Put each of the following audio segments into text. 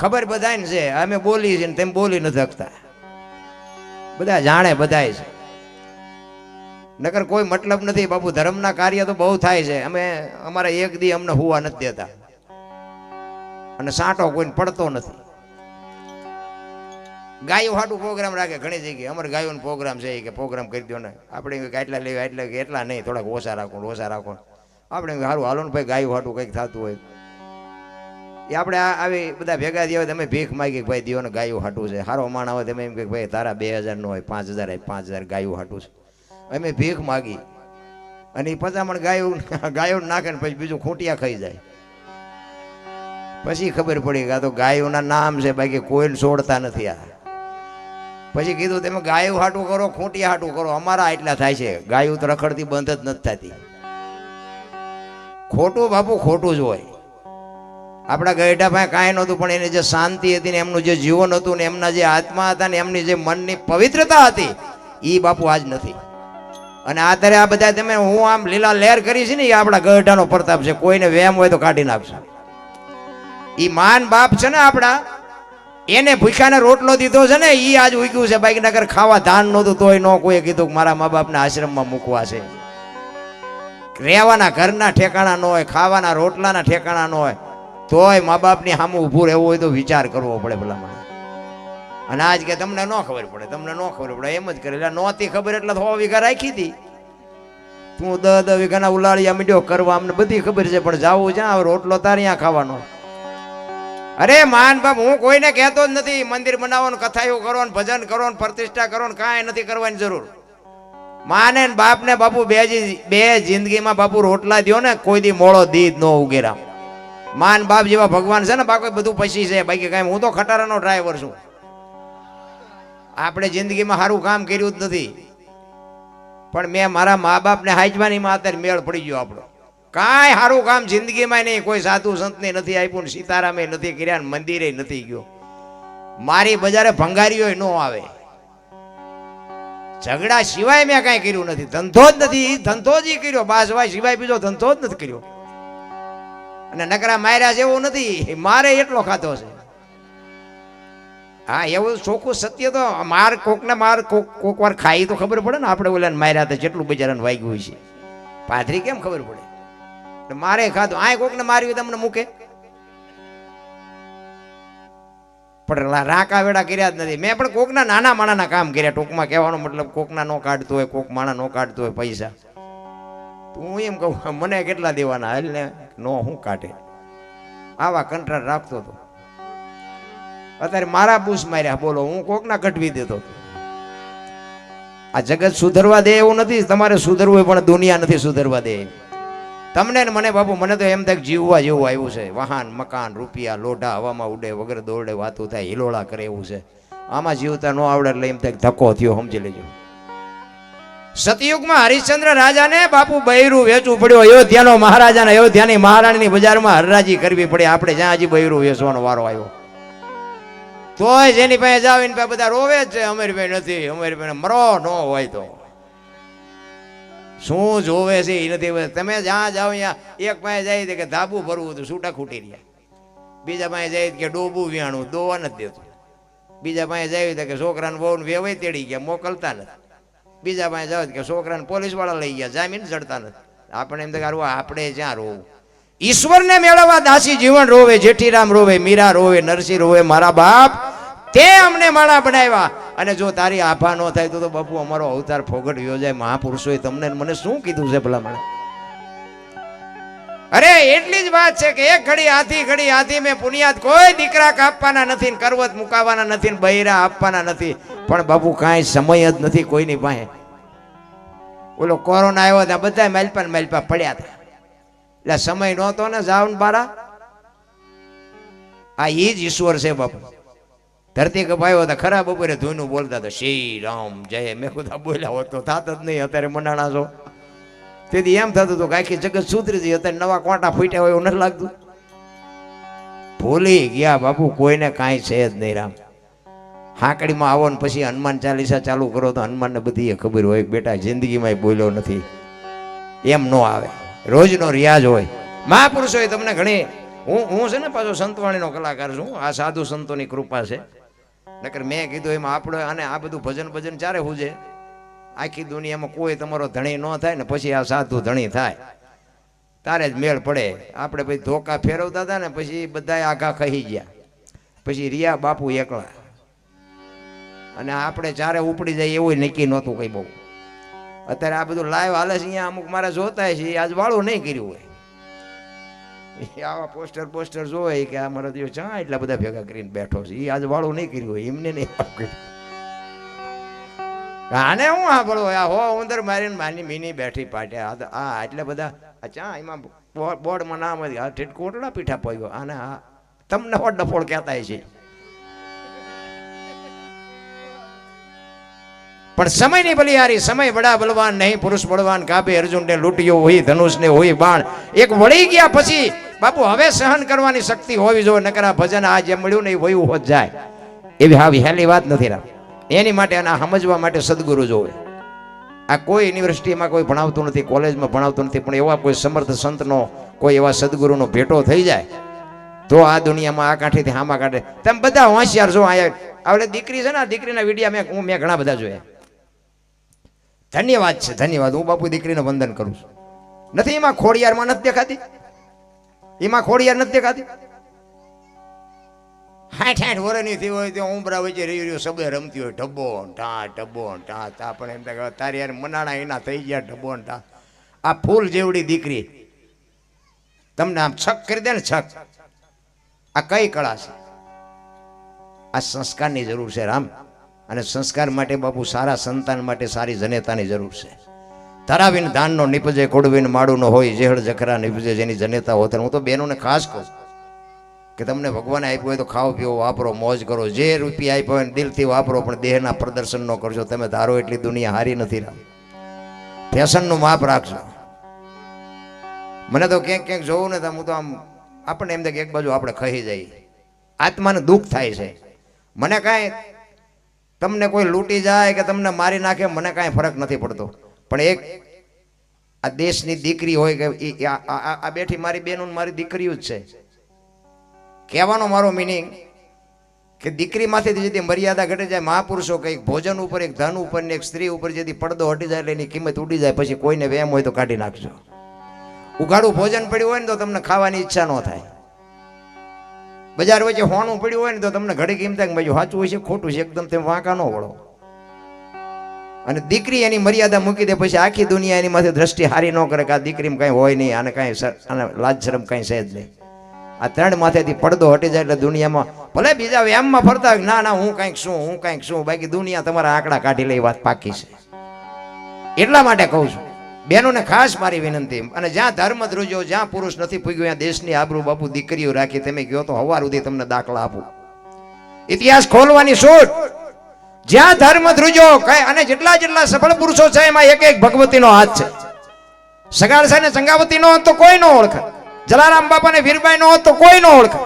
ખબર બધાને છે, અમે બોલી છે ને તેમ બોલી નથી શકતા, બધા જાણે બધાય છે, નકર કોઈ મતલબ નથી બાપુ. ધર્મના કાર્ય તો બહુ થાય છે, અમે અમારા એક દી અમને હુવા નથી દેતા અને સાંટો કોઈને પડતો નથી. ગાયો હાટું પ્રોગ્રામ રાખે ઘણી જગ્યાએ, અમારે ગાયોનો પ્રોગ્રામ છે કે પ્રોગ્રામ કરી દો ને, આપણે એટલા લેવા એટલે એટલા નહીં, થોડાક ઓછા રાખો. આપણે સારું હાલો ને ભાઈ, ગાયો હાટું કંઈક થતું હોય એ આપણે આવી બધા ભેગા થયા હોય, તમે ભીખ માગી ભાઈ દિયો ને ગાયું હાટું છે. સારો માણા હોય તમે એમ કે ભાઈ તારા 2000 નો હોય, 5000 ગાયું હાટું છે. અમે ભીખ માગી અને એ 50 ગાયો નાખે ને પછી બીજું ખૂંટિયા ખાઈ જાય. પછી ખબર પડી કે આ તો ગાયોના નામ છે, બાકી કોઈને છોડતા નથી. આ પછી કીધું તમે ગાયું હાટું કરો, ખૂંટિયા હાટું કરો, અમારા એટલા થાય છે. ગાયું તો રખડતી બંધ જ નથી થતી. ખોટું બાપુ ખોટું જ હોય. આપણા ગઈઢા પાસે કાંઈ નહોતું, પણ એની જે શાંતિ હતી ને એમનું જે જીવન હતું ને એમના જે આત્મા હતા ને એમની જે મનની પવિત્રતા હતી એ બાપુ આજ નથી. અને આધારે આ બધા તમે હું આમ લીલા લહેર કરી છે ને એ આપણા ગઈઢાનો પ્રતાપ છે. કોઈને વેમ હોય તો કાઢી નાખશે. એ માન બાપ છે ને આપણા, એને ભૂખ્યાને રોટલો દીધો છે ને એ આજ ઉગ્યું છે. બાઈક નગર ખાવા ધાન નહોતું તોય ન કોઈ કીધું કે મારા મા બાપને આશ્રમમાં મૂકવા છે. રહેવાના ઘરના ઠેકાણા ન હોય, ખાવાના રોટલાના ઠેકાણા ન હોય, તોય મા બાપની સામે ઊભું રહેવું હોય તો વિચાર કરવો પડે ભલામણ. અને આજ કે તમને ન ખબર પડે, તમને ન ખબર પડે એમ જ કરે. એટલે નહોતી ખબર એટલે 100 વીઘા રાખી હતી. તું 10 વીઘાના ઉલાળિયા મીડ્યો કરવા, અમને બધી ખબર છે, પણ જાવું જ્યાં રોટલો તારે ત્યાં ખાવાનો. અરે માન બાપ, હું કોઈને કહેતો જ નથી મંદિર બનાવો ને કથાયું કરો ને ભજન કરો ને પ્રતિષ્ઠા કરો ને કાંઈ નથી કરવાની જરૂર. માને ને બાપ ને બાપુ બે જિંદગીમાં બાપુ રોટલા દ્યો ને કોઈ દી મોળો દીધ ન ઉગેરા. માન બાપ જેવા ભગવાન છે ને બાકી બધું પછી છે. બાકી કાંઈ હું તો ખટારાનો ડ્રાઈવર છું. આપણે જિંદગીમાં સારું કામ કર્યું જ નથી, પણ મેં મારા મા બાપને હાચવાની માં અત્યારે મેળ પડી ગયો આપણો. કાંઈ સારું કામ જિંદગીમાં નહીં, કોઈ સાધુ સંતને નથી આપ્યું ને સીતારામે નથી કર્યા ને મંદિરે નથી ગયો. મારી બજારે ભંગારીઓ ન આવે. ઝઘડા સિવાય મેં કાંઈ કર્યું નથી. ધંધો જ નથી, ધંધો જ કર્યો બાસવાય સિવાય બીજો ધંધો જ નથી કર્યો. અને નકરા માર્યા છે એવું નથી, મારે એટલો ખાતો છે. હા એવું ચોખ્ખું સત્ય તો માર કોકને માર કોક વાર ખાઈ તો ખબર પડે ને. આપણે ઓલાને માર્યા તો જેટલું બજારાને વાગ્યું હોય છે, પાથરી કેમ ખબર પડે? મારે ખાધું. આ કોકને માર્યું તમને મૂકે, પણ રાકા વેડા કર્યા જ નથી. મેં પણ કોકના નાના માણાના કામ કર્યા. ટૂંકમાં કહેવાનો મતલબ કોકના નો કાઢતો હોય, કોક માણા નો કાઢતો હોય પૈસા. હું એમ કહું મને કેટલા દેવાના હાલ ને નો હું કાઢે. આવા કંટ્રાટ રાખતો હતો. અત્યારે મારા બૂસ માર્યા બોલો, હું કોકના કટવી દેતો હતો. આ જગત સુધરવા દે એવું નથી. તમારે સુધરવું હોય પણ દુનિયા નથી સુધરવા દે. તમને ને મને બાપુ, મને તો એમ થાય જીવવા જેવું આવ્યું છે. વાહન મકાન રૂપિયા લોઢા હવામાં ઉડે, વગર દોડે વાતું થાય, હિલોળા કરે એવું છે. આમાં જીવતા ન આવડે એટલે એમ થાય ધક્કો થયો, સમજી લેજો. સતયુગમાં હરિશ્ચંદ્ર રાજાને બાપુ બૈરું વેચવું પડ્યું. અયોધ્યાનો મહારાજાને અયોધ્યાની મહારાણીની બજારમાં હરરાજી કરવી પડે. આપણે જ્યાં હજી બૈરું વેચવાનો વારો આવ્યો, તોય જેની પાસે જાવ એની પાસે બધા રોવે જ છે. અમારી પાસે નથી, અમારી પાસે મરો ન હોય તો શું જોવે છે એ નથી. તમે જ્યાં જાઓ ત્યાં એક પાસે જાય કે ધાબુ ભરવું હતું, છૂટા ખૂટી રહ્યા. બીજા પાસે જાય કે ડોબું વ્યાણું, દોવા નથી દેતું. બીજા પાસે જાય કે છોકરાને બહુ વેવાય તેડી ગયા, મોકલતા નથી. બીજા પાસે જાવ કે છોકરાને પોલીસ વાળા લઈ ગયા, જામીન ચડતા નથી. આપણે એમ તો આપણે જ્યાં રોવું. ઈશ્વરને મેળવવા દાસી જીવન રોવે, જેઠીરામ રોવે, મીરા રોવે, નરસિંહ રોવે. મારા બાપ તે અમને માણા બનાવ્યા. અને જો તારી આભા ન થાય તો બાપુ અમારો અવતાર ફોગટ યોજાય. મહાપુરુષોએ તમને મને શું કીધું છે ભલા મને? અરે એટલી જ વાત છે કે એક ઘડી હાથી મેં પુનિયાત કોઈ દીકરા કાપવાના નથી, કરવત મુકાવાના નથી, બૈરા આપવાના નથી. પણ બાપુ કાંઈ સમય જ નથી કોઈની પાસે. ઓલો કોરોના આવ્યો ત્યાં બધા માલપા પડ્યા હતા. એટલે સમય નહોતો ને જાવ ને બારા. આ એ જ ઈશ્વર છે બાપુ. ધરતી કપાયો હતા ખરા બપોરે ધૂનું બોલતા હતા શ્રી રામ જય. મેં ખુદા બોલ્યા હોત તો થાત જ નહીં. અત્યારે મનાણા છો તેથી એમ થતું હતું કે આખી જગત સુધરી જઈ. અત્યારે નવા કોટા ફૂટ્યા હોય એવું નથી લાગતું. ભૂલી ગયા બાપુ, કોઈને કાંઈ છે જ નહીં. રામ હાંકડીમાં આવો ને પછી હનુમાન ચાલીસા ચાલુ કરો તો હનુમાનને બધી ખબર હોય બેટા જિંદગીમાં બોલ્યો નથી. એમ ન આવે, રોજનો રિયાઝ હોય. મહાપુરુષોએ તમને ઘણી હું છે ને પાછો સંતવાણીનો કલાકાર છું. આ સાધુ સંતોની કૃપા છે. નકર મેં કીધું એમાં આપણે અને આ બધું ભજન ચારે હુજે. આખી દુનિયામાં કોઈ તમારો ધણી ન થાય ને પછી આ સાધુ ધણી થાય તારે જ મેળ પડે. આપણે પછી ધોકા ફેરવતા હતા ને પછી બધા આઘા કહી ગયા. પછી રિયા બાપુ એકલા અને આપણે ચારે ઉપડી જાય એવું નક્કી નહોતું કઈ બહુ. અત્યારે આ બધું લાઈવ હાલે છે અહીંયા અમુક મારા જોતા છે આજ વાળું નહીં કર્યું હોય. આવા પોસ્ટર જોવે કે આ મારા દિવસ ચા એટલા બધા ભેગા કરીને બેઠો છે એ આજ વાળું નહીં કર્યું હોય એમને નહીં. આને હું સાંભળો હો ઉંદર મારીને માની મીની બેઠી પાટ્યા આ એટલે બધા ચા એમાં બોર્ડમાં નામ કોટડા પીઠા પડ્યો અને આ તમને હો ડફોળ કહેતા છે. પણ સમયની બલિહારી સમય બડા બલવાન નહીં પુરુષ બળવાન કાબે અર્જુનને લૂંટ્યો હોય ધનુષને હોય બાણ એક વળી ગયા પછી બાપુ હવે સહન કરવાની શક્તિ હોવી જોઈએ. નકરા ભજન આ જે મળ્યું ને એ વયું હોત જાય એવી હાવી હેલી વાત નથી રામ. એની માટે આના સમજવા માટે સદગુરુ જોવે. આ કોઈ યુનિવર્સિટીમાં કોઈ ભણાવતું નથી કોલેજમાં ભણાવતું નથી પણ એવા કોઈ સમર્થ સંતનો કોઈ એવા સદગુરુનો ભેટો થઈ જાય તો આ દુનિયામાં આ કાંઠેથી હામા કાઢે. તમે બધા હોશિયાર છો. આવડે દીકરી છે ને દીકરીના વિડીયા મેં ઘણા બધા જોયા. ધન્યવાદ છે ધન્યવાદ. હું બાપુ દીકરીને વંદન કરું છું. નથી એમાં ખોડિયારમાં નથી દેખાતી એમાં ખોડિયાર નથી દેખાતી 60 વર્ષની થઈ હોય તો ઉંબરા વચ્ચે રહી સબે રમતી હોય ઢબ્બો ઢા તા પણ એમ થાય તારી યાર મનાણા એના થઈ ગયા ઢબ્બો ઢા. આ ફૂલ જેવડી દીકરી તમને આમ છક કરી દે ને છક. આ કઈ કળા છે? આ સંસ્કારની જરૂર છે રામ. અને સંસ્કાર માટે બાપુ સારા સંતાન માટે સારી જનેતાની જરૂર છે. ધરાવીને ધાનનો નીપજે કોડવીને માળું ન હોય જેહળ જખરા નીપજે જેની જનેતા હોત. હું તો બહેનોને ખાસ કહું કે તમને ભગવાને આપ્યું હોય તો ખાઓ પીવો વાપરો મોજ કરો. જે રૂપિયા આપ્યો હોય દિલથી વાપરો પણ દેહના પ્રદર્શન ન કરજો. તમે ધારો એટલી દુનિયા હારી નથી રામ. ફેશનનું માપ રાખજો. મને તો ક્યાંક જોવું ને હું તો આમ આપણને એમ થાય કે એક બાજુ આપણે ખહી જઈએ. આત્માને દુઃખ થાય છે. મને કાંઈ તમને કોઈ લૂંટી જાય કે તમને મારી નાખે મને કાંઈ ફરક નથી પડતો. પણ એક આ દેશની દીકરી હોય કે આ બેઠી મારી બહેનો મારી દીકરીઓ જ છે. કહેવાનો મારો મિનિંગ કે દીકરીમાંથી જેથી મર્યાદા ઘટી જાય મહાપુરુષો કંઈક ભોજન ઉપર એક ધન ઉપર ને એક સ્ત્રી ઉપર જેથી પડદો હટી જાય એટલે એની કિંમત ઉડી જાય. પછી કોઈને વેમ હોય તો કાઢી નાખજો. ઉઘાડું ભોજન પડ્યું હોય ને તો તમને ખાવાની ઈચ્છા ન થાય. બજાર વચ્ચે હોણું પડ્યું હોય ને તો તમને ઘડી કેમ થાય કે ભાઈ સાચું હોય છે ખોટું છે એકદમ તેમ વાંકા ન વળો. અને દીકરી એની મર્યાદા મૂકી દે પછી આખી દુનિયા એની માથે દ્રષ્ટિ હારી ન કરે કે આ દીકરીમાં કાંઈ હોય નહીં આને કાંઈ આને લાજ શરમ કાંઈ છે જ નહીં. આ ત્રણ માથેથી પડદો હટી જાય એટલે દુનિયામાં ભલે બીજા વ્યામમાં ફરતા હોય ના હું કાંઈક છું બાકી દુનિયા તમારા આંકડા કાઢી લે વાત પાકી છે. એટલા માટે કહું છું બહેનોને ખાસ મારી વિનંતી. અને જ્યાં ધર્મ ધ્રુજો જ્યાં પુરુષ નથી પૂગ્યો ત્યાં દેશની આબરૂ બાપુ દીકરીઓ રાખી. તમે કહો તો હવાર સુધી તમને દાખલા આપું. ઇતિહાસ ખોલવાની છૂટ. જ્યાં ધર્મ ધ્રુજો અને જેટલા સફળ પુરુષો છે એમાં એક ભગવતીનો હાથ છે. સગાળ સાહેબ ને સંગાવતી નો હોત તો કોઈ ન ઓળખે. જલારામ બાપા ને વીરબાઈ નો હોત તો કોઈ ન ઓળખે.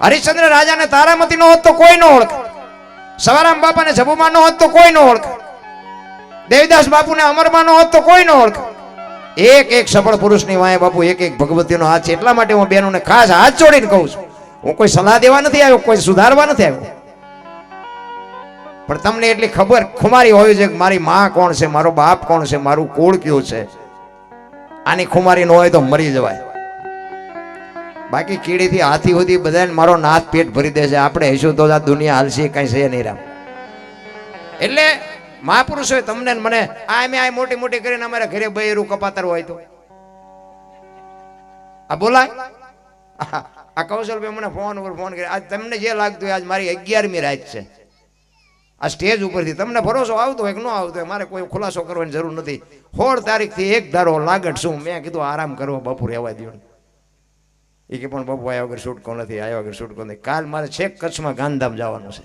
હરિશ્ચંદ્ર રાજા ને તારામતી નો હોત તો કોઈ ન ઓળખે. સવારામ બાપા ને જબુમા નો હોત તો કોઈ ન ઓળખે. દેવદાસ બાપુ ને અમરબા નો હોત તો કોઈ ન ઓળખે. એક સફળ પુરુષની વાય બાપુ એક ભગવતીનો હાથ છે. એટલા માટે હું બહેનોને ખાસ હાથ જોડીને કહું છું. હું કોઈ સલાહ દેવા નથી આવ્યો કોઈ સુધારવા નથી આવ્યો. પણ તમને એટલી ખબર ખુમારી હોવી છે કે મારી માં કોણ છે મારો બાપ કોણ છે મારું કુળ કયું છે. આની ખુમારી ન હોય તો મરી જવાય. બાકી કીડીથી હાથી સુધી બધાને મારો નાથ પેટ ભરી દે છે. આપણે હશું તો આ દુનિયા હાલશે કઈ છે નહીં રામ. એટલે મહાપુરુષોએ તમને મને આ મોટી કરીને અમારા ઘરે બૈરું કપાતર હોય તો આ બોલાય. આ કૌશલભાઈ મને ફોન ઉપર ફોન કરે આજ તમને જે લાગતું હોય આજ મારી 11મી રાત છે. આ સ્ટેજ ઉપરથી તમને ભરોસો આવતો હોય કે ન આવતો હોય મારે કોઈ ખુલાસો કરવાની જરૂર નથી. 16 તારીખથી એક ધારો લાગટ શું મેં કીધું આરામ કરવો બાપુ રહેવા દો. એ કે પણ બાપુ આવ્યા વગર છૂટકો નથી આવ્યા વગર છૂટકો નથી. કાલ મારે છેક કચ્છમાં ગાંધીધામ જવાનું છે.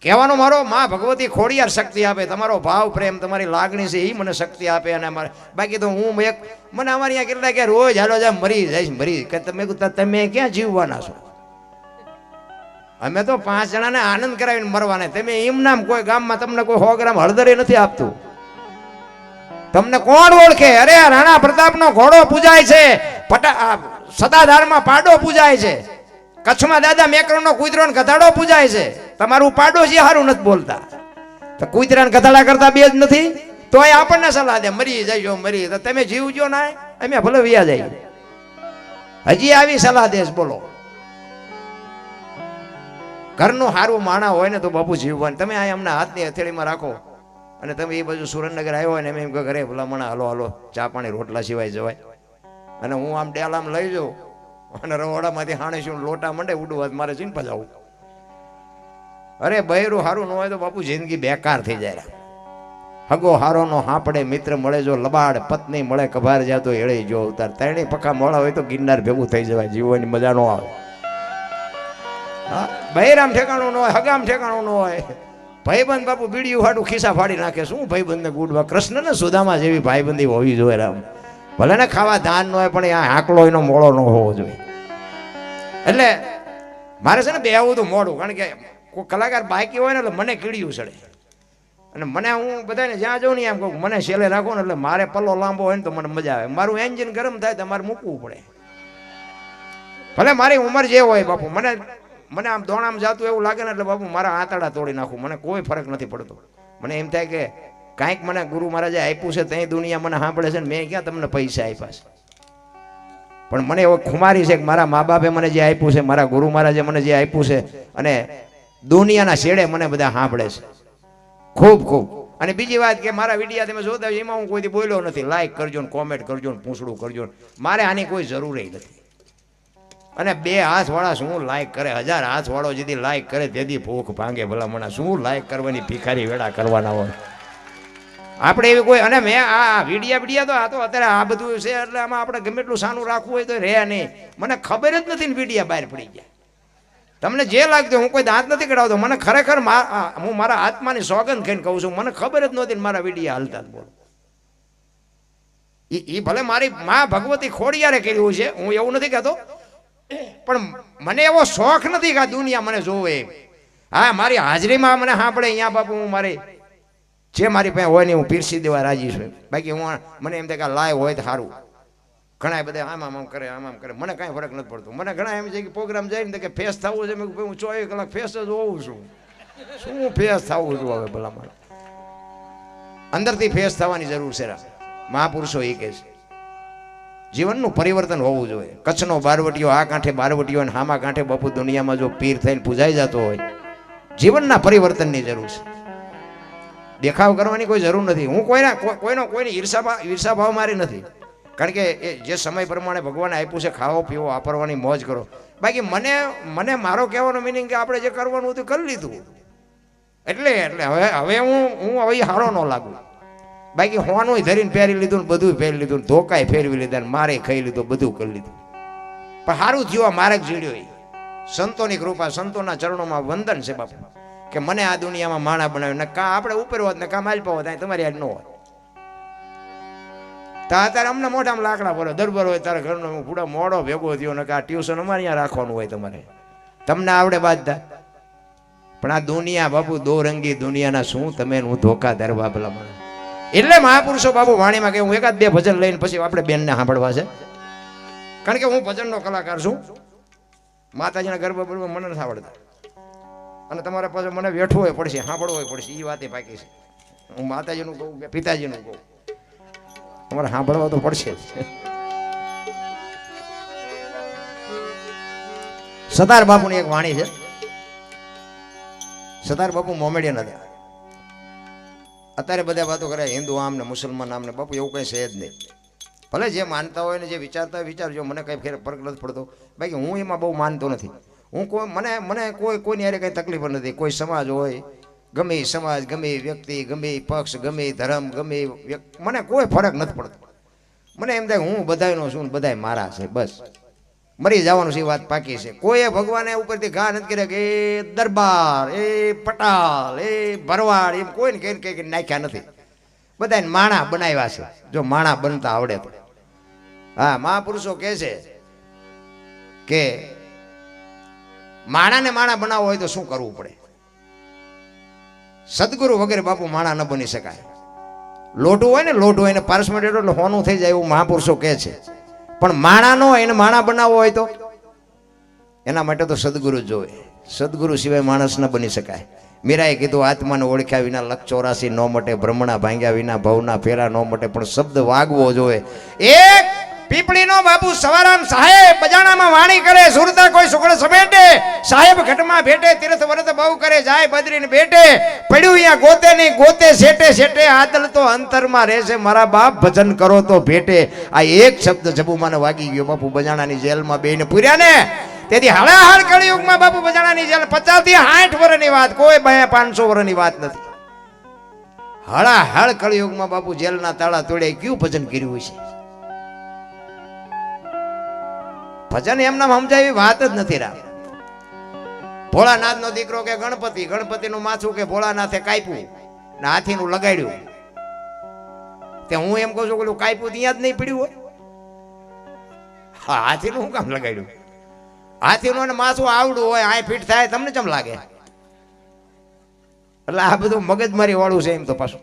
કહેવાનો મારો માં ભગવતી ખોડિયાર શક્તિ આપે. તમારો ભાવ પ્રેમ તમારી લાગણી છે એ મને શક્તિ આપે. અને અમારે બાકી તો હું મને અમારે અહીંયા કેટલા કે રોજ હાલો જા મરી જઈશ મરી કે તમે ક્યાં જીવવાના છો? અમે તો 5 જણાને આનંદ કરાવીને મરવાના. તમે એમ નામ કોઈ ગામમાં તમને કોઈ 100 ગ્રામ હળદરે નથી આપતું. તમને કોણ ઓળખે? અરે રાણા પ્રતાપનો ઘોડો પૂજાય છે. સતાધારમાં પાડો પૂજાય છે, કચ્છમાં દાદા મેકરણનો કૂતરો ને ગધાડો પૂજાય છે. તમારું પાડોશી હારું નથી બોલતા, તો કૂતરા ને ગધાડા કરતા બે જ નથી, તો એ આપણને સલાહ દે મરી જઈજો મરી, તો તમે જીવજો ના, અમે ભલે વિયા જાય. હજી આવી સલાહ દેશ બોલો. ઘરનું સારું માણા હોય ને તો બાપુ જીવવાનું. તમે આ એમના હાથની હથેળીમાં રાખો અને તમે એ બાજુ સુરેન્દ્રનગર આવ્યો હોય ને એમ કે ઘરે ભલામણા હાલો હાલો ચા પાણી રોટલા સિવાય જવાય, અને હું આમ ડેલામ લઈ જાઉં અને રવાડામાંથી હાણે શું લોટા મંડે ઉડવા, મારે ચીન પજાવું. અરે બૈરું હારું ન હોય તો બાપુ જિંદગી બેકાર થઈ જાય. હગો હારો નો હાંપડે મિત્ર મળે જો લબાડ, પત્ની મળે કભાર જાતો એળે જો અવતાર. ત્રણેય પક્કા મોડા હોય તો ગિરનાર ભેગું થઈ જવાય, જીવવાની મજા ન આવે. હા, બૈરામ ઠેકાણું ન હોય, હગામ ઠેકાણું ન હોય. ભાઈબંધ બાપુ બીડીયું હાટું ખિસ્સા ફાડી નાખે. શું ભાઈબંધ ને ગુડવા? કૃષ્ણ ને સુદામા જેવી ભાઈબંધી હોવી જોઈએ રામ. ભલે ને ખાવા ધાન ન હોય પણ આ હાકલો એનો મોળો ન હોવો જોઈએ. એટલે મારે છે ને બે આવું તો મોડું, કારણ કે કોઈ કલાકાર બાકી હોય ને એટલે મને કીડિયું ચડે, અને મને હું બધાને જ્યાં જાઉં ને એમ કહું મને છેલ્લે રાખો ને, એટલે મારે પલ્લો લાંબો હોય ને તો મને મજા આવે. મારું એન્જિન ગરમ થાય તો મારે મૂકવું પડે, ભલે મારી ઉંમર જે હોય બાપુ. મને આમ દોણામ જાતું એવું લાગે ને એટલે બાપુ મારા આંતરડા તોડી નાખું, મને કોઈ ફરક નથી પડતો. મને એમ થાય કે કાંઈક મને ગુરુ મહારાજે આપ્યું છે, ત્યાં દુનિયા મને સાંભળે છે ને મેં ક્યાં તમને પૈસા આપ્યા છે. પણ મને એવો ખુમારી છે કે મારા મા બાપે મને જે આપ્યું છે, મારા ગુરુ મહારાજે મને જે આપ્યું છે, અને દુનિયાના છેડે મને બધા સાંભળે છે ખૂબ ખૂબ. અને બીજી વાત કે મારા વિડીયા તમે જોતા હોય એમાં હું કોઈથી બોલ્યો નથી. લાઈક કરજો ને કોમેન્ટ કરજો ને પૂછડું કરજો ને, મારે આની કોઈ જરૂર નથી. અને બે હાથ વાળા શું લાઈક કરે, 1000 હાથ વાળો જેથી લાઈક કરે તેથી ભૂખ ભાંગે. ભલા મને શું લાઈક કરવાની ભિખારી વેળા કરવાના હોય આપણે એવી કોઈ. અને મેં આ વિડીયા તો આ તો અત્યારે આ બધું છે એટલે આમાં આપણે ગમે એટલું સાનું રાખવું હોય તો રહે નહીં. મને ખબર જ નથી ને વિડીયા બહાર પડી ગયા. તમને જે લાગતું, હું કોઈ દાંત નથી કઢાવતો, મને ખરેખર હું મારા આત્માની સોગંદ ખાઈને કહું છું, મને ખબર જ નહોતી મારા વિડીયા હાલતા. બોલો, એ ભલે મારી માં ભગવતી ખોડિયારે કર્યું છે, હું એવું નથી કહેતો, પણ મને એવો શોખ નથી કે આ દુનિયા મને જોવે. હા, મારી હાજરીમાં મને સાંભળે અહીંયા બાપુ, હું મારી જે મારી પાસે હોય ને હું પીરસી દેવા રાજી છું. બાકી હું મને એમ થાય કે લાઈવ હોય તો સારું. ઘણા બધા આમ આમ કરે આમ આમ કરે, મને કાંઈ ફરક નથી પડતો. મને ઘણા એમ છે કે પ્રોગ્રામ જાય ને કે ફેસ થવું છે, હું 24 કલાક ફેસ જ હોઉં છું. શું ફેસ થવું છું હવે ભલા મારે? અંદરથી ફેસ થવાની જરૂર છે. મહાપુરુષો એ કહે છે જીવનનું પરિવર્તન હોવું જોઈએ. કચ્છનો બારવટીયો આ કાંઠે બારવટીયો અને હામા કાંઠે બાપુ દુનિયામાં જો પીર થઈને પૂજાઈ જતો હોય, જીવનના પરિવર્તનની જરૂર છે. દેખાવ કરવાની કોઈ જરૂર નથી. હું કોઈની ઈર્ષા ભાવ મારી નથી, કારણ કે એ જે સમય પ્રમાણે ભગવાને આપ્યું છે, ખાવો પીવો વાપરવાની મોજ કરો. બાકી મને મારો કહેવાનો મિનિંગ કે આપણે જે કરવાનું હતું કરી લીધું, એટલે હવે હું હવે હારો ન લાગુ. બાકી હોવાનું ધરીને પહેરી લીધું ને બધું પહેરી લીધું, ધોકાય ફેરવી લીધા ને મારે ખાઈ લીધું, બધું કરી લીધું. પણ સારું થયું મારે જ જીડ્યો. સંતોની કૃપા, સંતોના ચરણોમાં વંદન છે બાપુ કે મને આ દુનિયામાં માણા બનાવ્યો. ને કાં આપણે ઉપર હોત ને કાં માલપા હોત, તમારી યાદ ન હોત. અત્યારે અમને મોઢામાં લાકડા પડે, દરબાર હોય તારા ઘરનો પૂરા મોડો ભેગો થયો ને આ ટ્યુશન અમારે અહીંયા રાખવાનું હોય તમારે, તમને આવડે બાજતા. પણ આ દુનિયા બાપુ દોરંગી દુનિયાના શું તમે હું ધોકાદાર બાબલા મને. એટલે મહાપુરુષો બાપુ વાણીમાં કે હું એકાદ બે ભજન લઈને પછી આપણે બેનને સાંભળવા છે, કારણ કે હું ભજનનો કલાકાર છું. માતાજીના ગરબા બરબા મને નથી આવડતા, અને તમારે પાછું મને બેઠવું હોય પડશે, સાંભળવું હોય પડશે. એ વાતે બાકી છે. હું માતાજીનું કહું કે પિતાજીનું કહું, તમારે સાંભળવા તો પડશે જ. સરદાર બાપુની એક વાણી છે. સરદાર બાપુ મોમેડિયન હતા. અત્યારે બધા વાતો કરે હિન્દુ આમ ને મુસલમાન આમ ને, બાપુ એવું કંઈ છે જ નહીં. ભલે જે માનતા હોય ને જે વિચારતા હોય વિચારજો, મને કંઈ ફરક નથી પડતો. બાકી હું એમાં બહુ માનતો નથી. હું મને કોઈની હારે કંઈ તકલીફ નથી. કોઈ સમાજ હોય, ગમે સમાજ, ગમે વ્યક્તિ, ગમે પક્ષ, ગમે ધર્મ, ગમે મને કોઈ ફરક નથી પડતો. મને એમ થાય હું બધાયનો છું ને બધાય મારા છે, બસ મરી જવાનું છે, એ વાત પાકી છે. કોઈએ ભગવાને ઉપરથી ઘા નથી કર્યા કે એ દરબાર, એ પટાલ, એ ભરવાડ, એમ કોઈને કઈ નાખ્યા નથી. બધાને માણા બનાવ્યા છે, જો માણા બનતા આવડે તો. હા, મહાપુરુષો કહે છે કે માણાને માણા બનાવવો હોય તો શું કરવું પડે. સદગુરુ વગેરે બાપુ માણા ન બની શકાય. લોઢું હોય ને, લોઢું હોય ને પારસમાં એટલે હોનું થઈ જાય એવું મહાપુરુષો કહે છે. પણ માણા નો એને માણા બનાવવો હોય તો એના માટે તો સદગુરુ જોવે. સદગુરુ સિવાય માણસ ન બની શકાય. મીરાએ કીધું આત્માને ઓળખ્યા વિના લખ 84 ન મટે, બ્રહ્મણા ભાંગ્યા વિના ભવના ફેરા ન મટે, પણ શબ્દ વાગવો જોઈએ. એક પીપળીનો બાપુ સવારામ સાહેબ બજાણામાં વાણી કરે, સુરતા કોઈ સુગળ સમેટે, સાહેબ ઘટમાં ભેટે, તીર્થ વ્રત બહુ કરે, જાય બદ્રીને ભેટે, પડ્યું અહીંયા ગોતે નહીં ગોતે શેટે શેટે, આદલ તો અંતરમાં રહેશે, મારા બાપ ભજન કરો તો ભેટે. આ એક શબ્દ જબુમાને વાગી ગયો. બાપુ બજાણાની જેલમાં બેને પૂર્યા ને તેથી હળાહળ કળિયુગમાં બાપુ બજાણાની જેલ 50 થી 60 વર્ષની વાત, કોઈ 500 વર્ષની વાત નથી. હળાહળ કળિયુગમાં બાપુ જેલના તાળા તોડે કયું ભજન કર્યું છે? ભજન એમને સમજાય વાત જ નથી. રામ ભોળાનાથ નો દીકરો કે ગણપતિ, ગણપતિ નું માથું કે ભોળાનાથે કાપ્યું ને હાથી નું લગાડ્યું. તે હું એમ કહું છું કે કાપ્યું ત્યાં જ નહીં પડ્યું હોય. હા, હાથી નું શું કામ લગાડ્યું? હાથી નું માથું આવડું હોય, આ ફીટ થાય, તમને કેમ લાગે? એટલે આ બધું મગજમારી વાળું છે એમ તો પાછું.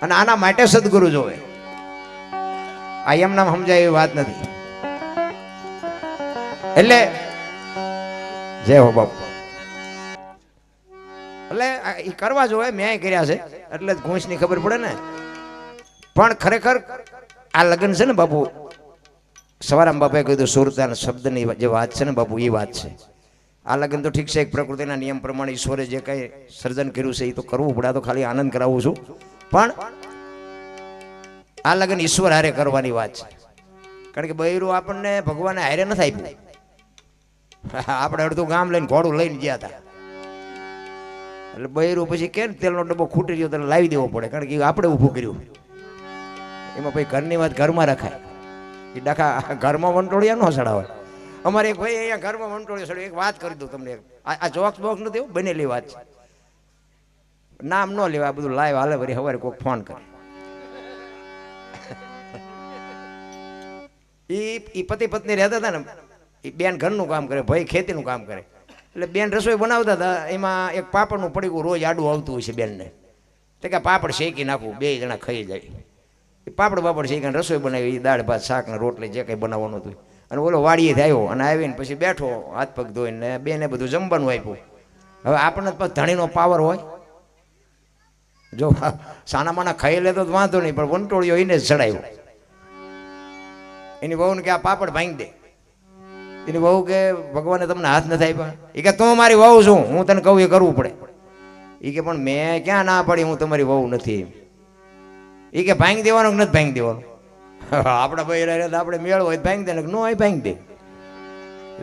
અને આના માટે સદગુરુ જોવે. આ એમના સમજાય એવી વાત નથી. એટલે જય હો બાપુ. એટલે એ કરવા જોવે, મેં કર્યા છે એટલે ઘૂંસની ખબર પડે ને. પણ ખરેખર આ લગ્ન છે ને બાપુ, સવારામ બાપાએ કીધું સુરતાના શબ્દની જે વાત છે ને બાપુ, એ વાત છે. આ લગ્ન તો ઠીક છે, એક પ્રકૃતિના નિયમ પ્રમાણે ઈશ્વરે જે કંઈ સર્જન કર્યું છે એ તો કરવું પડે. તો ખાલી આનંદ કરાવું છું, પણ આ લગ્ન ઈશ્વર હારે કરવાની વાત છે. કારણ કે બૈરું આપણને ભગવાને હારે નથી આપ્યું. આપણે અડધું ગામ લઈને ઘોડું લઈને ગયા હતા. એટલે બૈરું પછી કે તેલનો ડબ્બો ખૂટી ગયો તો લાવી દેવો પડે, કારણ કે આપણે ઊભું કર્યું. એમાં પછી ઘરની વાત ઘરમાં રખાય. એ ડાખા ઘરમાં વંટોળિયા ન સડાવે. અમારે એક ભાઈ અહીંયા ઘરમાં વંટોળિયો સડ્યો. એક વાત કરી દઉં તમને, આ જોક્સ બોક્સ નથી, એવું બનેલી વાત છે. નામ ન લેવા, આ બધું લાઈવ હાલે. વળી સવારે કોઈક ફોન કરે. એ પતિ પત્ની રહેતા હતા ને, એ બેન ઘરનું કામ કરે, ભાઈ ખેતીનું કામ કરે. એટલે બેન રસોઈ બનાવતા હતા. એમાં એક પાપડનું પડીકું રોજ આડું આવતું હોય છે બેનને. તો કે પાપડ શેકી નાખવું, 2 જણા ખાઈ જાય. એ પાપડ બાપડ શેકીને રસોઈ બનાવી, દાળ ભાત શાક ને રોટલી જે કંઈ બનાવવાનું હતું. અને ઓલો વાડીએથી આવ્યો અને આવીને પછી બેઠો, હાથ પગ ધોઈને બેને બધું જમવાનું આપ્યું. હવે આપણને ધણીનો પાવર હોય, જો સાનામાના ખાઈ લેતો વાંધો નહીં, પણ વંટોળિયો એને જ ચડાવ્યો. એની વહુને કે આ પાપડ ભાંગી દે. એની વહુ કે ભગવાને તમને હાથ નથી આપ્યા? એ કે તું મારી વહુ છું, હું તને કહું એ કરવું પડે. એ કે પણ મેં ક્યાં ના પડી, હું તમારી વહુ નથી. એ કે ભાંગી દેવાનું કે નથી ભાંગી દેવાનું? આપણા બૈરા આપણે મેળ હોય ભાંગી દે, ન હોય ભાંગી દે.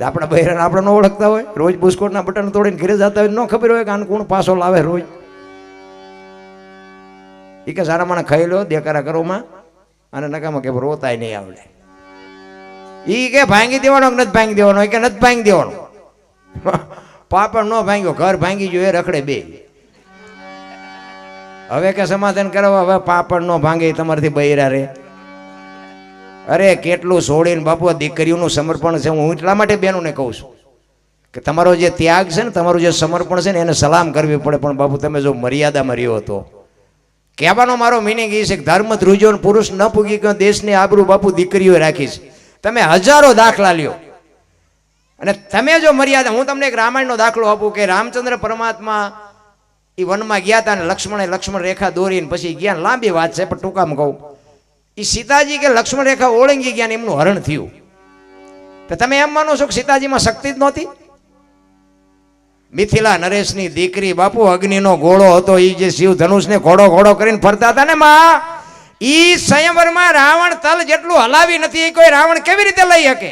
આપણા બૈરાને આપણે ન ઓળખતા હોય, રોજ બુસ્કોટના બટન તોડીને ઘરે જતા હોય, ન ખબર હોય કે આને કોણ પાછો લાવે રોજ. એ કે સારા માણસ ખાઈ લો દેકારા કરોમાં, અને નકામાં કે રોતાય નહીં આવડે. ઈ કે ભાંગી દેવાનો કે નથી ભાંગી દેવાનો? કે નથી ભાંગી દેવાનો. પાપડ ન ભાંગ્યો, ઘર ભાંગી ગયો, એ રખડે બે. હવે કે સમાધાન કરવા, હવે પાપડ ન ભાંગે તમારાથી બૈરા રે. અરે કેટલું છોડીને બાપુ દીકરીઓનું સમર્પણ છે. હું એટલા માટે બેનોને કહું છું કે તમારો જે ત્યાગ છે ને, તમારું જે સમર્પણ છે ને, એને સલામ કરવી પડે. પણ બાપુ તમે જો મર્યાદામાં રહ્યો હતો. કહેવાનો મારો મિનિંગ એ છે કે ધર્મ ધ્રુજો પુરુષ ન પૂગી ગયો, દેશની આબરૂ બાપુ દીકરીઓ રાખી છે. તમે હજારો દાખલા લ્યો અને તમે જો મર્યાદા, હું તમને એક રામાયણનો દાખલો આપું કે રામચંદ્ર પરમાત્મા એ વનમાં ગયા હતા ને લક્ષ્મણ રેખા દોરીને પછી ગયા. લાંબી વાત છે પણ ટૂંકામાં કહું, એ સીતાજી કે લક્ષ્મણ રેખા ઓળંગી ગયા ને એમનું હરણ થયું. તો તમે એમ માનો છો કે સીતાજીમાં શક્તિ જ નહોતી? મિથિલા નરેશની દીકરી બાપુ, અગ્નિનો ગોળો હતો. એ જે શિવ ધનુષને ઘોડો કરીને ફરતા હતા ને માં, ઈ સ્વયંવરમાં રાવણ તલ જેટલું હલાવી નથી, એ કોઈ રાવણ કેવી રીતે લઈ શકે?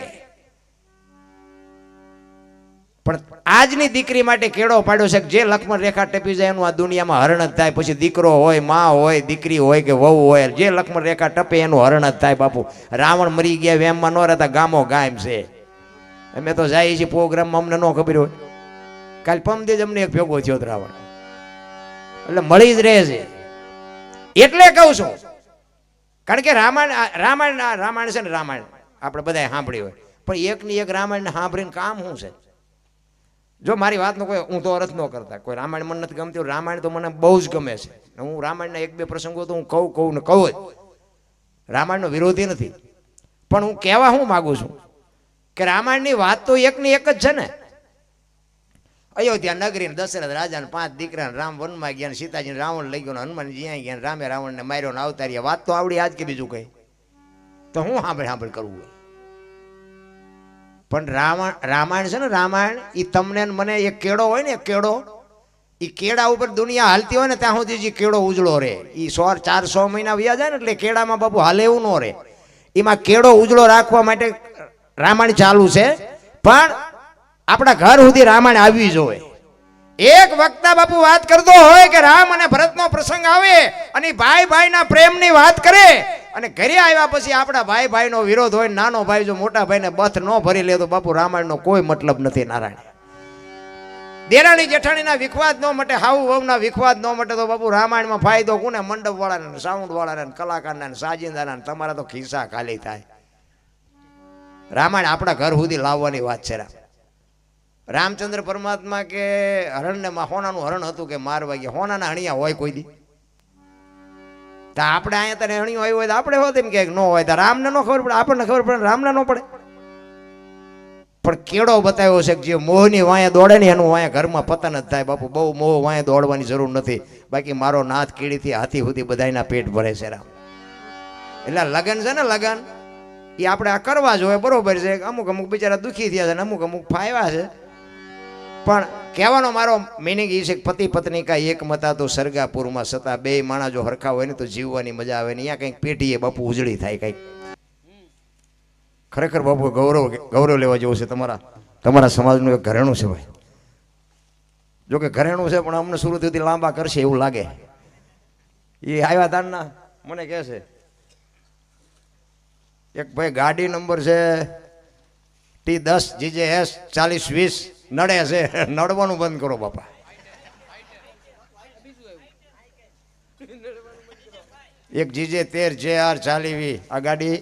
પણ આજની દીકરી માટે કેળો પાડ્યો છે કે જે લક્ષ્મણ રેખા ટપી જાય એનું આ દુનિયામાં હરણ જ થાય. પછી દીકરો હોય, માં હોય, દીકરી હોય કે વહુ હોય, જે લક્ષ્મણ રેખા ટપે એનું હરણ જ થાય. બાપુ રાવણ મરી ગયા વેમમાં ન રહેતા, ગામો ગામ છે. અમે તો જાય છીએ પ્રોગ્રામમાં, અમને ન ખબર હોય. કાલ પમદે જ અમને એક ભેગો થયો રાવણ. એટલે મળી જ રહે છે. એટલે કહું છું, કારણ કે રામાયણ છે ને, રામાયણ આપણે બધાએ સાંભળી હોય, પણ એકની એક રામાયણને સાંભળીને કામ શું છે? જો મારી વાતનો કોઈ ઊંધો અર્થ ન કરતા. કોઈ રામાયણ મને નથી ગમતી, રામાયણ તો મને બહુ જ ગમે છે. હું રામાયણના 1-2 પ્રસંગો તો હું કહું ને કહું જ. રામાયણનો વિરોધી નથી, પણ હું કહેવા હું માગું છું કે રામાયણની વાત તો એકની એક જ છે ને. અયોધ્યા નગરી દશરથ રાજા 5 દીકરા, રામ વનમાં ગયા, સીતાજી રાવણ લઈ ગયો, હનુમાન જ્યાં ગયા, રામે રાવણને માર્યો ને અવતાર્યા. વાત તો આવડી આજ કે બીજું કઈ તો હું સાંભળ કરવું. પણ રામાયણ છે ને, રામાયણ એ તમને મને એક કેળો હોય ને, એક કેળો, એ કેળા ઉપર દુનિયા હાલતી હોય ને ત્યાં સુધી જે કેળો ઉજળો રહે. એ 400 મહિના વ્યા જાય ને એટલે કેળામાં બાપુ હાલે એવું ન રહે. એમાં કેળો ઉજળો રાખવા માટે રામાયણ ચાલુ છે. પણ આપણા ઘર સુધી રામાયણ આવવી જોઈએ. એક વક્તા બાપુ વાત કરતો હોય કે રામ અને ભરતનો પ્રસંગ આવે અને ભાઈ ભાઈના પ્રેમની વાત કરે, અને ઘરે આવ્યા પછી આપણા ભાઈ ભાઈનો વિરોધ હોય, નાનો ભાઈ જો મોટા ભાઈને બથ ન ભરી લે તો બાપુ રામાયણનો કોઈ મતલબ નથી. નારાયણ દેરાણી જેઠાણીના વિખવાદ ન મટે, હાઉ વહુના વિખવાદ ન મટે તો બાપુ રામાયણમાં ફાયદો કોને? મંડપ વાળાને, સાઉન્ડ વાળાને, કલાકારને, સાજિંદાના. તમારા તો ખિસ્સા ખાલી થાય. રામાયણ આપણા ઘર સુધી લાવવાની વાત છે. રામચંદ્ર પરમાત્મા કે હરણને હોનાનું હરણ હતું કે મારવા ગયા. હોનાના હણિયા હોય કોઈ દી? તો આપણે અહીંયા તને હણિયું આવ્યું હોય તો આપણે હોત એમ કે ન હોય તો રામને ન ખબર પડે, આપણને ખબર પડે, રામને ન પડે. પણ કેળો બતાવ્યો છે કે જે મોહની વાંયે દોડે ને એનું વાંયે ઘરમાં પતન જ થાય. બાપુ બહુ મોહ વાંયે દોડવાની જરૂર નથી. બાકી મારો નાથ કીડીથી હાથી સુધી બધાના પેટ ભરે છે રામ. એટલે લગન છે ને, લગન એ આપણે આ કરવા જોઈએ, બરોબર છે. અમુક અમુક બિચારા દુઃખી થયા છે ને અમુક અમુક ફાયવા છે. પણ કહેવાનો મારો મિનિંગ એ છે કે પતિ પત્ની કા એક મતા તો સરગાપુરમાં સતા. બે માણા જો હરખા હોય ને તો જીવવાની મજા આવે ને. અહીંયા કંઈક પેઢીએ બાપુ ઉજળી થાય કંઈક. ખરેખર બાપુ ગૌરવ લેવા જેવું છે. તમારા સમાજનું એક ઘરેણું છે ભાઈ. જો કે ઘરેણું છે પણ અમને સુરતથી લાંબા કરશે એવું લાગે. એ આવ્યા તારના મને કહે છે એક ભાઈ ગાડી નંબર છે T10 GJS 4020 નડે છે. નડવાનું બંધ કરો બાપા. એક GJ13 JR 4020 આ ગાડી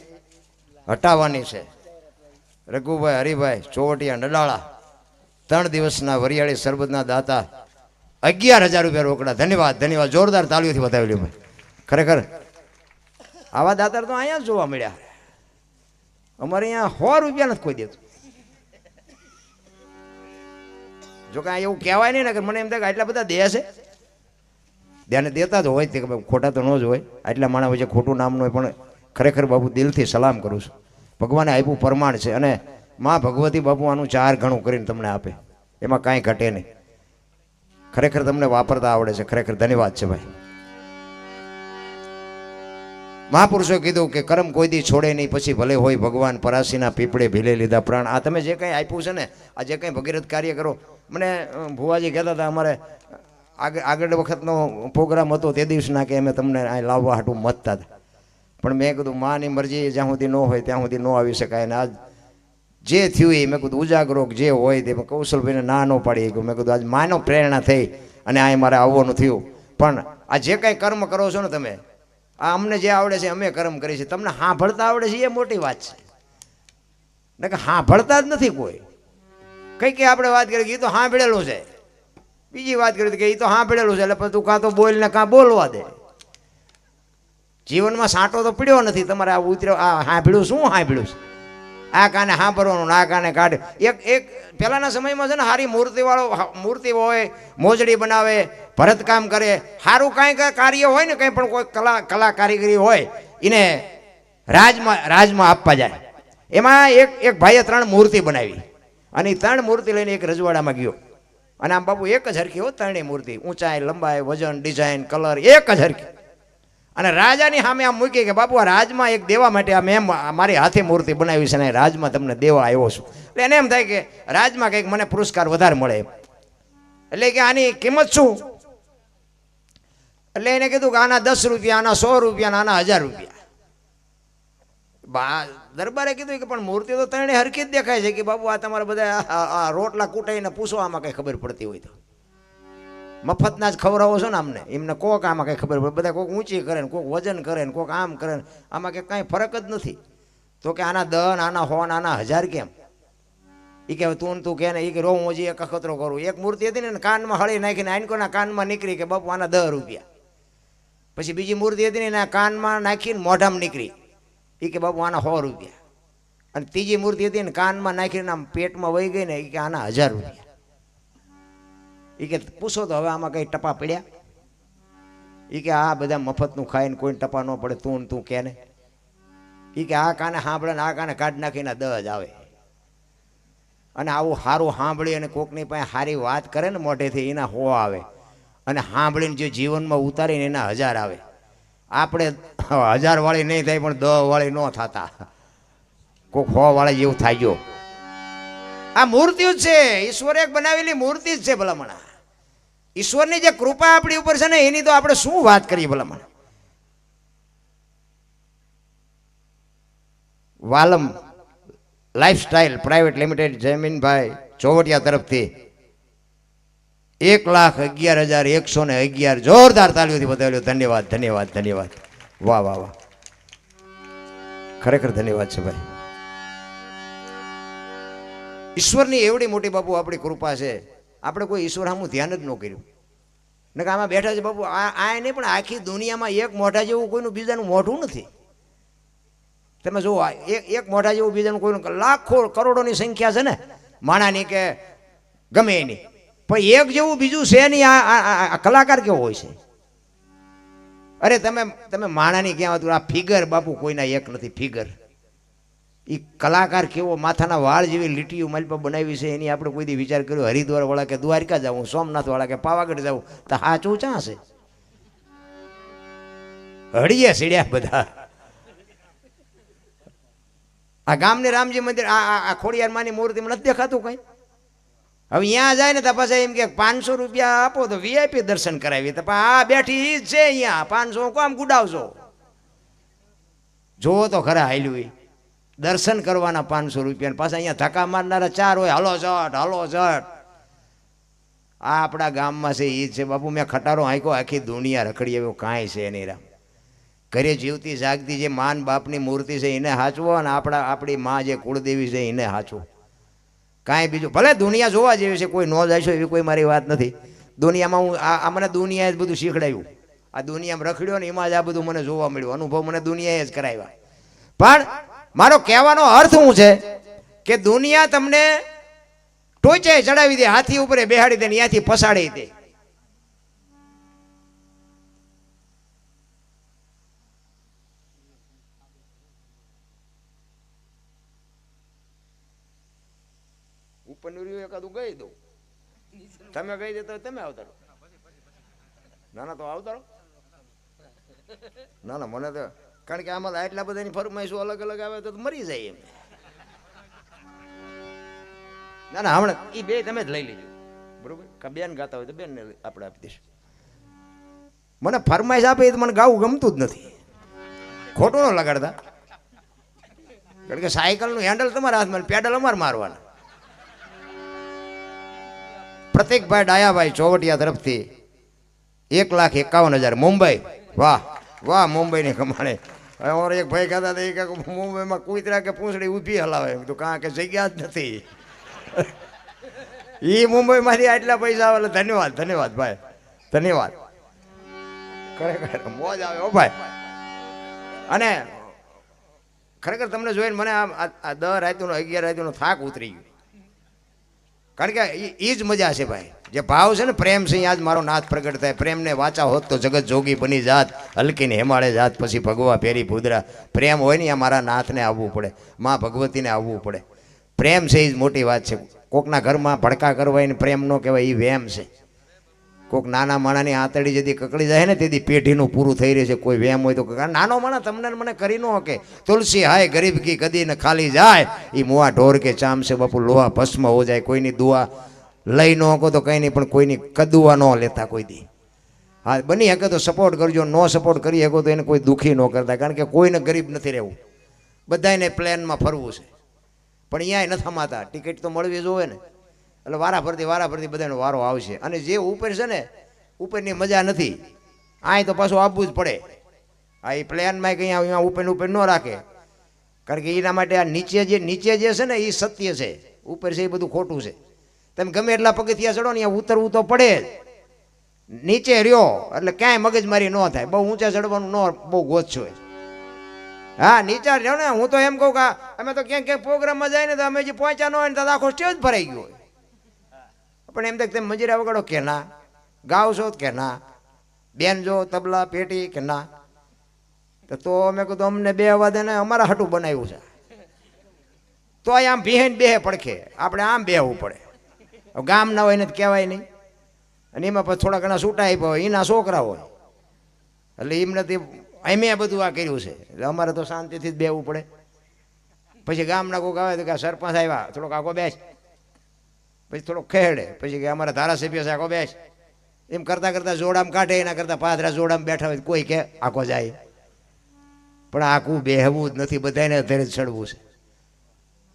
હટાવવાની છે. રઘુભાઈ હરિભાઈ ચોવટિયા નડાળા 3 દિવસના વરિયાળી સરબતના દાતા 11,000 રૂપિયા રોકડા. ધન્યવાદ, ધન્યવાદ. જોરદાર તાળીઓથી બતાવી લ્યો ભાઈ. ખરેખર આવા દાતાર તો અહીંયા જ જોવા મળ્યા. અમારે અહીંયા 100 રૂપિયા નથી કોઈ દેતું. જો કે એવું કહેવાય નહીં ને કે મને એમ થાય કે આટલા બધા દે છે. ધ્યાને દેતા જ હોય તે ખોટા તો ન જ હોય. આટલા માણસ વચ્ચે ખોટું નામ ન હોય. પણ ખરેખર બાપુ દિલથી સલામ કરું છું. ભગવાને આપ્યું પ્રમાણ છે અને માં ભગવતી બાપુ આનું 4 ગણું કરીને તમને આપે, એમાં કાંઈ ઘટે નહીં. ખરેખર તમને વાપરતા આવડે છે. ખરેખર ધન્યવાદ છે ભાઈ. મહાપુરુષો કીધું કે કર્મ કોઈ દી છોડે નહીં, પછી ભલે હોય ભગવાન પરાસીના પીપળે ભીલે લીધા પ્રાણ. આ તમે જે કંઈ આપ્યું છે ને, આ જે કંઈ ભગીરથ કાર્ય કરો. મને ભુવાજી કહેતા હતા અમારે આગળ વખતનો પ્રોગ્રામ હતો તે દિવસના કે અમે તમને અહીં લાવવા હાટું મતતા હતા. પણ મેં કીધું માની મરજી જ્યાં સુધી ન હોય ત્યાં સુધી ન આવી શકાય. અને આજ જે થયું એ મેં કીધું ઉજાગરો જે હોય તે કૌશલભાઈને ના ન પાડી. મેં કીધું આજ માનો પ્રેરણા થઈ અને અહીં મારે આવવાનું થયું. પણ આ જે કંઈ કર્મ કરો છો ને તમે, આ અમને જે આવડે છે અમે કર્મ કરીએ છીએ. તમને સાંભળતા આવડે છે એ મોટી વાત છે ને, કે સાંભળતા જ નથી કોઈ. કંઈક આપણે વાત કરી કે એ તો સાંભળેલું છે, બીજી વાત કરી કે એ તો સાંભળેલું છે એટલે પછી તું કાં તો બોલ ને કાં બોલવા દે. જીવનમાં સાંટો તો પીડ્યો નથી તમારે. આ ઉતર્યો આ સાંભળ્યું શું સાંભળ્યું છે? આ કાને સાંભળવાનું આ કાને કાઢે. એક પહેલાના સમયમાં છે ને સારી મૂર્તિ હોય, મોજડી બનાવે, ભરતકામ કરે, સારું કાંઈ કાર્ય હોય ને કંઈ પણ કોઈ કલા કારીગરી હોય એને રાજમાં આપવા જાય. એમાં એક ભાઈએ 3 મૂર્તિ બનાવી અને એ 3 મૂર્તિ લઈને એક રજવાડામાં ગયો. અને આમ બાપુ એક જ હરખી હો 3 મૂર્તિ, ઊંચાઈ, લંબાઈ, વજન, ડિઝાઇન, કલર એક જ હરખી. અને રાજાની સામે આમ મૂકી કે બાપુ આ રાજમાં એક દેવા માટે આ મેં મારી હાથે મૂર્તિ બનાવી છે ને રાજમાં તમને દેવા આવ્યો છું. એટલે એને એમ થાય કે રાજમાં કંઈક મને પુરસ્કાર વધારે મળે. એટલે કે આની કિંમત શું? એટલે એને કીધું કે આના 10 રૂપિયા, આના 100 રૂપિયા, આના 1000 રૂપિયા. દરબારે કીધું કે પણ મૂર્તિ તો 3 હરખી જ દેખાય છે કે બાપુ આ તમારા બધા રોટલા કૂટાઈને પૂછો આમાં કંઈ ખબર પડતી હોય તો. મફતના જ ખવડાવો છો ને અમને, એમને કોક આમાં કંઈ ખબર પડે. બધા કોક ઊંચી કરે ને કોક વજન કરે ને કોક આમ કરે ને આમાં કે કાંઈ ફરક જ નથી. તો કે આના 10, આના 100, આના 1000 કેમ? એ કે તું કે ને એ કે રોવું હજી એક અખતરો કરું. એક મૂર્તિ હતી ને કાનમાં હળી નાખીને આઈનકોના કાનમાં નીકળી કે બાપુ આના 10 રૂપિયા. પછી બીજી મૂર્તિ હતી ને એના કાનમાં નાખીને મોઢામાં નીકળી એ કે બાપુ આના 100 રૂપિયા. અને ત્રીજી મૂર્તિ હતી ને કાનમાં નાખીને આમ પેટમાં વહી ગઈ ને કે આના 1000 રૂપિયા. એ કે પૂછો તો હવે આમાં કઈ ટપા પડ્યા? એ કે આ બધા મફતનું ખાઈને કોઈ ટપા ન પડે, તું કે ને. એ કે આ કાને સાંભળે ને આ કાને કાઢ નાખીને 10 આવે. અને આવું સારું સાંભળી અને કોકની પાસે સારી વાત કરે ને મોઢેથી એના 100 આવે. અને સાંભળીને જે જીવનમાં ઉતારીને એના 1000 આવે. આપણે 1000 વાળી નહીં થાય પણ 10 વાળી ન થતા, કોક 100 વાળી જેવું થાય ગયો. આ મૂર્તિઓ જ છે, ઈશ્વરે એક બનાવેલી મૂર્તિ જ છે ભલામણા. ઈશ્વરની જે કૃપા આપણી ઉપર છે ને એની તો આપણે શું વાત કરીએ ભલામણા. વાલમ લાઈફસ્ટાઈલ પ્રાઇવેટ લિમિટેડ જમીનભાઈ ચોવટિયા તરફથી 1,11,111 જોરદાર તાળીઓથી બતાવ્યો. ધન્યવાદ ધન્યવાદ ધન્યવાદ. વાહ વાહ વાહ, ખરેખર ધન્યવાદ છે ભાઈ. ઈશ્વરની એવડી મોટી બાપુ આપણી કૃપા છે. આપણે કોઈ ઈશ્વર સામું ધ્યાન જ ન કર્યું ને કે આમાં બેઠા છે બાપુ. આ નહીં પણ આખી દુનિયામાં એક મોઢા જેવું કોઈનું બીજાનું મોઢું નથી. તમે જુઓ, એક મોઢા જેવું બીજાનું કોઈનું, લાખો કરોડોની સંખ્યા છે ને માણાની કે ગમે એની, પણ એક જેવું બીજું છે નહીં. આ કલાકાર કેવો હોય છે? અરે તમે માણાની ક્યાં હતું? આ ફિગર બાપુ કોઈના એક નથી. ફિગર એ કલાકાર કેવો, માથાના વાળ જેવી લીટીઓ મારી પર બનાવી છે એની આપણે કોઈ દી વિચાર કર્યો? હરિદ્વાર વાળા કે દ્વારકા જાવું, સોમનાથ વાળા કે પાવાગઢ જાવું, તો સાચું ચા છે? હળીએ સીડ્યા બધા. આ ગામની રામજી મંદિર, આ ખોડિયાર માની મૂર્તિ નથી દેખાતું કઈ? હવે ત્યાં જાય ને તો પાછા એમ કે 500 રૂપિયા આપો તો VIP દર્શન કરાવીએ. તો આ બેઠી છે અહીંયા 500 કોમ ગુડાવશો? જોવો તો ખરા હાલ્યું. દર્શન કરવાના 500 રૂપિયા, પાછા અહીંયા ધક્કા મારનારા 4 હોય, હલો ચટ હલો ચટ. આ આપણા ગામમાં છે એ છે બાપુ. મેં ખટારો હાંક્યો, આખી દુનિયા રખડી આવ્યો, કાંઈ છે નહીં. રામ ઘરે જીવતી જાગતી જે માન બાપની મૂર્તિ છે એને હાચવો, અને આપણી માં જે કુળદેવી છે એને હાચવો. કાંઈ બીજું ભલે દુનિયા જોવા જેવી છે, કોઈ ન જાય છે એવી કોઈ મારી વાત નથી. દુનિયામાં હું આ મને દુનિયાએ જ બધું શીખડાયું. આ દુનિયામાં રખડ્યો ને એમાં જ આ બધું મને જોવા મળ્યું. અનુભવ મને દુનિયાએ જ કરાવ્યા. પણ મારો કહેવાનો અર્થ શું છે કે દુનિયા તમને ટોચે ચડાવી દે, હાથી ઉપર બેહાડી દે, ત્યાંથી પસાડી દે. ઉપરનું એકાદું ગઈ દઉં, તમે ગઈ દેતા તમે આવતારો. ના ના તો આવતારો. ના ના મને તો, કારણ કે આમાં આટલા બધાની ફરમાઈશો અલગ અલગ આવે તો મરી જાય એમ. ના ના હમણાં એ બે તમે જ લઈ લેજો, બરોબર? કે બેન ગાતા હોય તો બેન ને આપણે આપી દઈશું. મને ફરમાઈશ આપે તો મને ગાવું ગમતું જ નથી. ખોટું ન લગાડતા, કારણ કે સાયકલનું હેન્ડલ તમારા હાથમાં, પેડલ અમારે મારવાના. પ્રતિકભાઈ ડાયાભાઈ ચોવટિયા તરફથી 1,51,000 મુંબઈ. વાહ વાહ, મુંબઈની કમાણે. અમારે એક ભાઈ કહેતા હતા કે મુંબઈમાં કૂતરા કે પૂંછડી ઊભી હલાવે તો કાં કે જગ્યા જ નથી. એ મુંબઈમાંથી આટલા પૈસા આવે. ધન્યવાદ ધન્યવાદ ભાઈ, ધન્યવાદ. ખરેખર મોજ આવે હો ભાઈ. અને ખરેખર તમને જોઈને મને આ 10 રાતનો 11 રાતનો થાક ઉતરી ગયો. કારણ કે એ જ મજા છે ભાઈ. જે ભાવ છે ને પ્રેમ છે, આજ મારો નાથ પ્રગટ થાય. પ્રેમને વાચા હોત તો જગત જોગી બની જાત, હલકીને હેમાળે જાત પછી ભગવા ફેરી ભૂદરા. પ્રેમ હોય ને આ મારા નાથને આવવું પડે, માં ભગવતીને આવવું પડે. પ્રેમ છે એ જ મોટી વાત છે. કોકના ઘરમાં ભડકા કરવા એને પ્રેમ ન કહેવાય, એ વેમ છે. કોક નાના માણાની આંતળી જેથી કકડી જાય ને તેથી પેઢીનું પૂરું થઈ રહે છે. કોઈ વેમ હોય તો નાનો માણા તમને મને કરી ન કે તુલસી હાય ગરીબ કી કદી ને ખાલી જાય, એ મુઆ ઢોર કે ચામ છે બાપુ લોહા ભસ્મ હો જાય. કોઈની દુઆ લઈ ન શકો તો કંઈ નહીં, પણ કોઈની કદુઆ ન લેતા કોઈ દી. હા બની શકે તો સપોર્ટ કરજો, ન સપોર્ટ કરી શકો તો એને કોઈ દુઃખી ન કરતા. કારણ કે કોઈને ગરીબ નથી રહેવું, બધાને પ્લેનમાં ફરવું છે. પણ અહીંયા નથી થમાતા, ટિકિટ તો મળવી જોઈએ ને. એટલે વારા ફરતી બધાનો વારો આવશે. અને જે ઉપર છે ને ઉપરની મજા નથી, અહીં તો પાછું આપવું જ પડે. આ એ પ્લેનમાં કંઈ અહીંયા ઉપર ન રાખે, કારણ કે એના માટે આ નીચે જે છે ને એ સત્ય છે, ઉપર છે એ બધું ખોટું છે. તમે ગમે એટલા પગથિયા ચડો ને અહીંયા ઉતરવું તો પડે જ. નીચે રહ્યો એટલે ક્યાંય મગજમારી ન થાય. બહુ ઊંચા ચડવાનું ન બહુ ગોછો. હા નીચાર જાઓ ને. હું તો એમ કહું કે અમે તો ક્યાંક ક્યાંક પ્રોગ્રામમાં જાય ને તો અમે જે પહોંચ્યા ન હોય ને તો આખો સ્ટેજ ભરાઈ ગયો હોય. પણ એમ તો તમે મંજીરા વગાડો કે ના, ગાવ છો કે ના, બેન જો તબલા પેટી કે ના, તો અમે કીધું અમને બે અવાજ ને અમારા હાટું બનાવ્યું છે. તો આમ ભીહેન બેહે પડખે, આપણે આમ બેહવું પડે. ગામ ના હોય ને કહેવાય નહીં. અને એમાં પછી થોડા ઘણા છૂટા આપ્યા હોય એના છોકરા હોય એટલે એમને અમે બધું આ કર્યું છે એટલે અમારે તો શાંતિથી જ બેહવું પડે. પછી ગામના કોઈક આવે તો કે સરપંચ આવ્યા થોડોક આગો બેસ, પછી થોડોક ખેડે, પછી કે અમારા ધારાસભ્ય છે આખો બેસ. એમ કરતાં કરતાં જોડામ કાઢે, એના કરતાં પાદરા જોડામ બેઠા હોય કોઈ કે આખો જાય. પણ આખું બેહવું જ નથી, બધાને અધેરે જ ચડવું છે.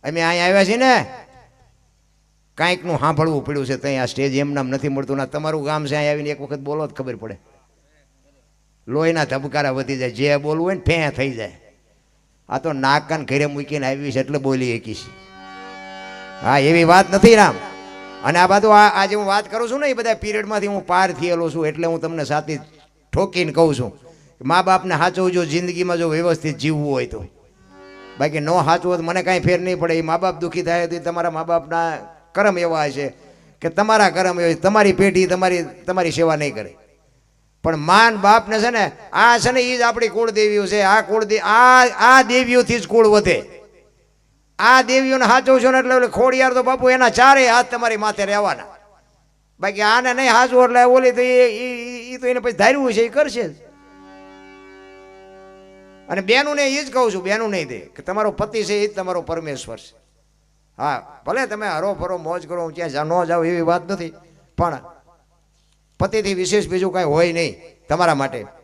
અમે અહીંયા આવ્યા છીએ ને કાંઈકનું સાંભળવું પડ્યું છે. ત્યાં આ સ્ટેજ એમ નામ નથી મળતું. ના તમારું ગામ છે અહીંયા આવીને એક વખત બોલો જ ખબર પડે. લોહીના ધબકારા વધી જાય, જે બોલવું હોય ને ફે થઈ જાય. આ તો નાકાન ઘરે મૂકીને આવી છે એટલે બોલી શકીશ. હા એવી વાત નથી રામ. અને આ બધું આજે હું વાત કરું છું ને એ બધા પીરિયડમાંથી હું પાર થયેલો છું એટલે હું તમને સાથી ઠોકીને કહું છું મા બાપને સાચવવું જો જિંદગીમાં જો વ્યવસ્થિત જીવવું હોય તો. બાકી ન સાચવું તો મને કાંઈ ફેર નહીં પડે. એ મા બાપ દુઃખી થાય તો તમારા મા બાપના કરમ એવા છે કે તમારા કરમ એવા તમારી પેઢી તમારી સેવા નહીં કરે. પણ માન બાપને છે ને આ છે ને એ જ આપણી કુળદેવીઓ છે. આ દેવીઓથી જ કુળ વધે. આ દેવીઓને સાચવશો ને એટલે ખોડિયાર તો બાપુ એના ચારે હાથ તમારી માથે રહેવાના. બાકી આને નહીં સાચવું એટલે ઓલી તો એ તો એને પછી ધાર્યું છે એ કરશે જ. અને બેનું ને એ જ કહું છું, બેનું નહીં દે કે તમારો પતિ છે એ જ તમારો પરમેશ્વર છે. હા ભલે તમે હરો ફરો મોજ કરો, હું ત્યાં ન જાઓ એવી વાત નથી, પણ પતિથી વિશેષ બીજું કાંઈ હોય નહીં તમારા માટે.